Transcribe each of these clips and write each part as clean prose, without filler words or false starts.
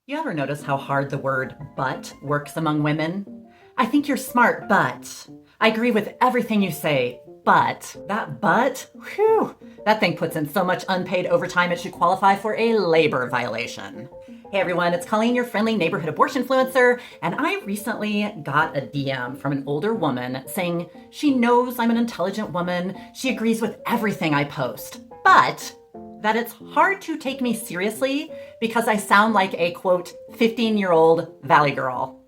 You ever notice how hard the word but works among women? I think you're smart, but. I agree with everything you say, but. That but? Whew. That thing puts in so much unpaid overtime it should qualify for a labor violation. Hey everyone, it's Colleen, your friendly neighborhood abortion influencer, and I recently got a DM from an older woman saying she knows I'm an intelligent woman, she agrees with everything I post, but that it's hard to take me seriously because I sound like a, quote, 15-year-old valley girl.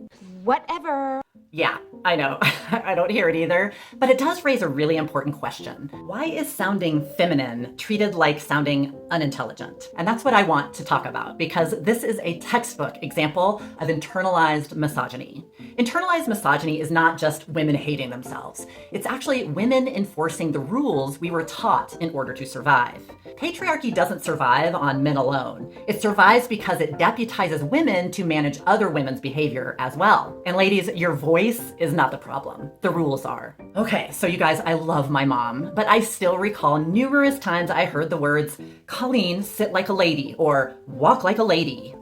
Whatever. Yeah, I know. I don't hear it either. But it does raise a really important question. Why is sounding feminine treated like sounding unintelligent? And that's what I want to talk about because this is a textbook example of internalized misogyny. Internalized misogyny is not just women hating themselves. It's actually women enforcing the rules we were taught in order to survive. Patriarchy doesn't survive on men alone. It survives because it deputizes women to manage other women's behavior as well. And ladies, your voice is not the problem. The rules are. Okay, so you guys, I love my mom, but I still recall numerous times I heard the words, Colleen, sit like a lady, or walk like a lady.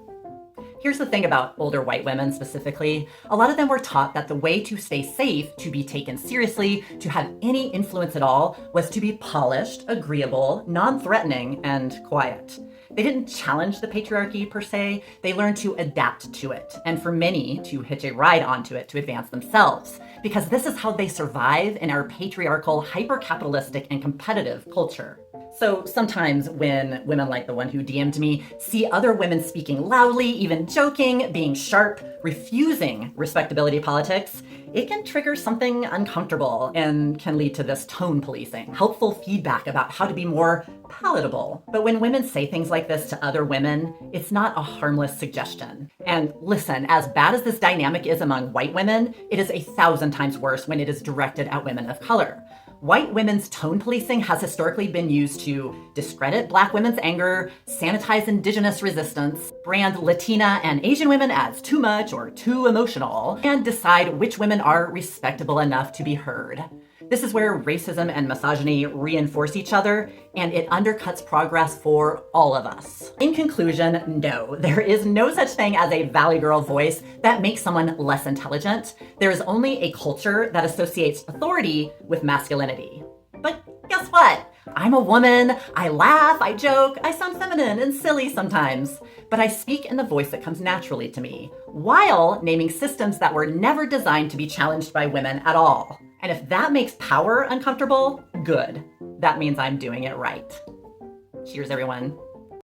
Here's the thing about older white women specifically. A lot of them were taught that the way to stay safe, to be taken seriously, to have any influence at all, was to be polished, agreeable, non-threatening, and quiet. They didn't challenge the patriarchy per se, they learned to adapt to it, and for many, to hitch a ride onto it to advance themselves, because this is how they survive in our patriarchal, hyper-capitalistic, and competitive culture. So sometimes when women like the one who DM'd me see other women speaking loudly, even joking, being sharp, refusing respectability politics, it can trigger something uncomfortable and can lead to this tone policing, helpful feedback about how to be more palatable. But when women say things like this to other women, it's not a harmless suggestion. And listen, as bad as this dynamic is among white women, it is 1,000 times worse when it is directed at women of color. White women's tone policing has historically been used to discredit Black women's anger, sanitize Indigenous resistance, brand Latina and Asian women as too much or too emotional, and decide which women are respectable enough to be heard. This is where racism and misogyny reinforce each other, and it undercuts progress for all of us. In conclusion, no, there is no such thing as a Valley Girl voice that makes someone less intelligent. There is only a culture that associates authority with masculinity. But guess what? I'm a woman, I laugh, I joke, I sound feminine and silly sometimes, but I speak in the voice that comes naturally to me, while naming systems that were never designed to be challenged by women at all. And if that makes power uncomfortable, good. That means I'm doing it right. Cheers, everyone.